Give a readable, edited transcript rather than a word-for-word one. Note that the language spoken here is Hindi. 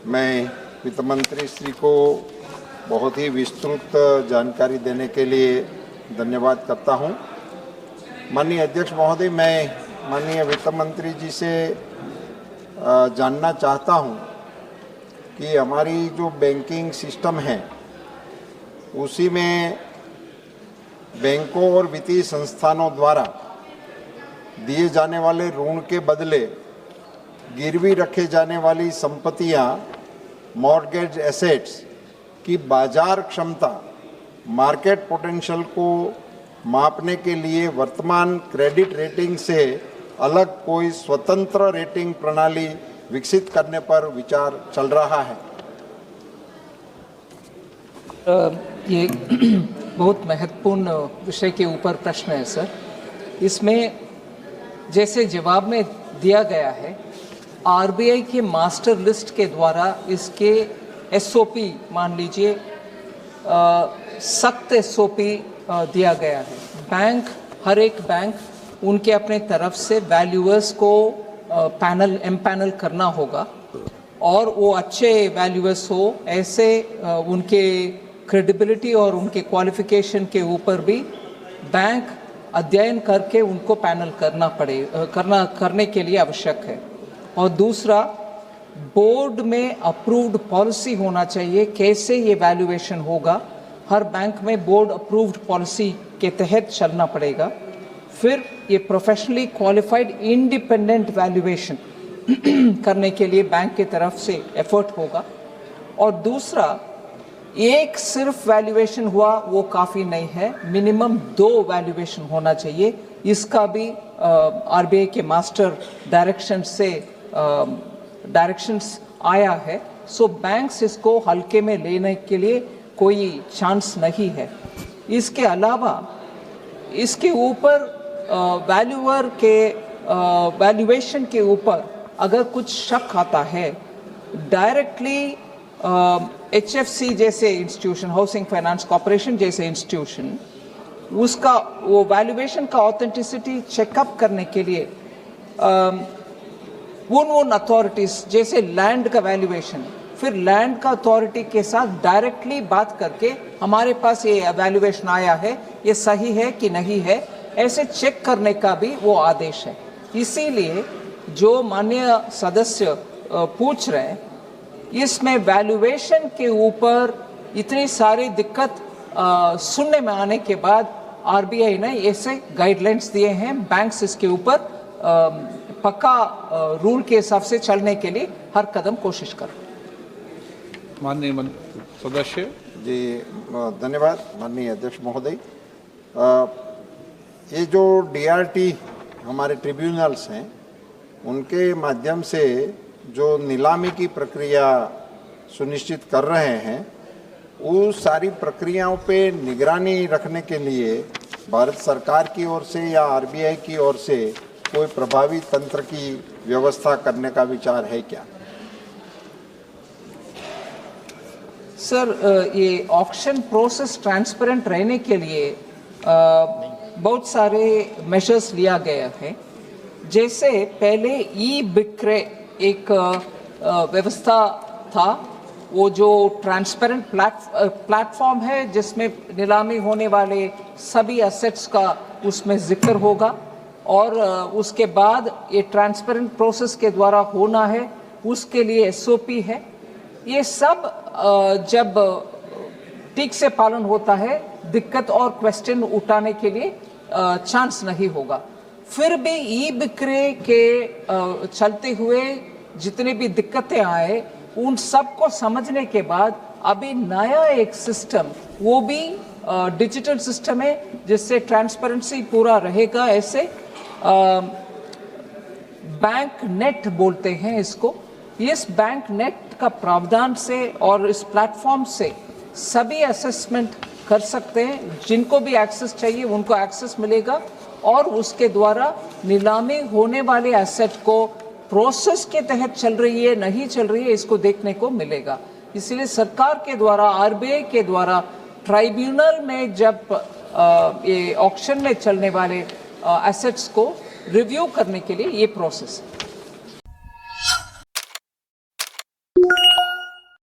मैं वित्त मंत्री श्री को बहुत ही विस्तृत जानकारी देने के लिए धन्यवाद करता हूं। माननीय अध्यक्ष महोदय, मैं माननीय वित्त मंत्री जी से जानना चाहता हूं कि हमारी जो बैंकिंग सिस्टम है उसी में बैंकों और वित्तीय संस्थानों द्वारा दिए जाने वाले ऋण के बदले गिरवी रखे जाने वाली संपत्तियां, मॉर्गेज एसेट्स की बाजार क्षमता, मार्केट पोटेंशियल को मापने के लिए वर्तमान क्रेडिट रेटिंग से अलग कोई स्वतंत्र रेटिंग प्रणाली विकसित करने पर विचार चल रहा है। ये बहुत महत्वपूर्ण विषय के ऊपर प्रश्न है सर। इसमें जैसे जवाब में दिया गया है, आरबीआई के मास्टर लिस्ट के द्वारा इसके एसओपी, मान लीजिए सख्त एसओपी दिया गया है। बैंक, हर एक बैंक उनके अपने तरफ से वैल्यूअर्स को एम्पैनल करना होगा और वो अच्छे वैल्यूअर्स हो, ऐसे उनके क्रेडिबिलिटी और उनके क्वालिफिकेशन के ऊपर भी बैंक अध्ययन करके उनको पैनल करने के लिए आवश्यक है। और दूसरा, बोर्ड में अप्रूव्ड पॉलिसी होना चाहिए कैसे ये वैल्यूएशन होगा। हर बैंक में बोर्ड अप्रूव्ड पॉलिसी के तहत चलना पड़ेगा। फिर ये प्रोफेशनली क्वालिफाइड इंडिपेंडेंट वैल्यूएशन करने के लिए बैंक की तरफ से एफर्ट होगा। और दूसरा, एक सिर्फ वैल्यूएशन हुआ वो काफ़ी नहीं है, मिनिमम 2 वैल्यूएशन होना चाहिए। इसका भी आरबीआई के मास्टर डायरेक्शंस आया है। सो बैंक्स इसको हल्के में लेने के लिए कोई चांस नहीं है। इसके अलावा इसके ऊपर वैल्यूअर के वैल्यूएशन के ऊपर अगर कुछ शक आता है, डायरेक्टली HFC जैसे इंस्टीट्यूशन, हाउसिंग फाइनेंस कॉर्पोरेशन जैसे इंस्टीट्यूशन, उसका वो वैल्यूएशन का ऑथेंटिसिटी चेकअप करने के लिए उन अथॉरिटीज़ जैसे लैंड का वैल्यूएशन, फिर लैंड का अथॉरिटी के साथ डायरेक्टली बात करके हमारे पास ये वैल्यूएशन आया है, ये सही है कि नहीं है, ऐसे चेक करने का भी वो आदेश है। इसीलिए जो माननीय सदस्य पूछ रहे हैं, इसमें वैल्यूएशन के ऊपर इतनी सारी दिक्कत सुनने में आने के बाद आरबीआई ने ऐसे गाइडलाइंस दिए हैं। बैंक्स इसके ऊपर पक्का रूल के हिसाब से चलने के लिए हर कदम कोशिश कर। माननीय सदस्य जी, धन्यवाद माननीय अध्यक्ष महोदय। ये जो डीआरटी हमारे ट्रिब्यूनल्स हैं, उनके माध्यम से जो नीलामी की प्रक्रिया सुनिश्चित कर रहे हैं, उस सारी प्रक्रियाओं पे निगरानी रखने के लिए भारत सरकार की ओर से या आरबीआई की ओर से कोई प्रभावी तंत्र की व्यवस्था करने का विचार है क्या? सर, ये ऑक्शन प्रोसेस ट्रांसपेरेंट रहने के लिए बहुत सारे मेजर्स लिया गया है। जैसे पहले ई बिक्रे एक व्यवस्था था, वो जो ट्रांसपेरेंट प्लेटफॉर्म है जिसमें नीलामी होने वाले सभी एसेट्स का उसमें जिक्र होगा और उसके बाद ये ट्रांसपेरेंट प्रोसेस के द्वारा होना है, उसके लिए एसओपी है। ये सब जब ठीक से पालन होता है, दिक्कत और क्वेश्चन उठाने के लिए चांस नहीं होगा। फिर भी ई बिक्रे के चलते हुए जितने भी दिक्कतें आए, उन सब को समझने के बाद अभी नया एक सिस्टम, वो भी डिजिटल सिस्टम है जिससे ट्रांसपेरेंसी पूरा रहेगा। ऐसे बैंक नेट बोलते हैं इसको। इस बैंक नेट का प्रावधान से और इस प्लेटफॉर्म से सभी असेसमेंट कर सकते हैं। जिनको भी एक्सेस चाहिए उनको एक्सेस मिलेगा और उसके द्वारा नीलामी होने वाले एसेट को प्रोसेस के तहत चल रही है नहीं चल रही है इसको देखने को मिलेगा। इसलिए सरकार के द्वारा, आरबीआई के द्वारा ट्राइब्यूनल में जब ये ऑक्शन में चलने वाले एसेट्स को रिव्यू करने के लिए ये प्रोसेस है।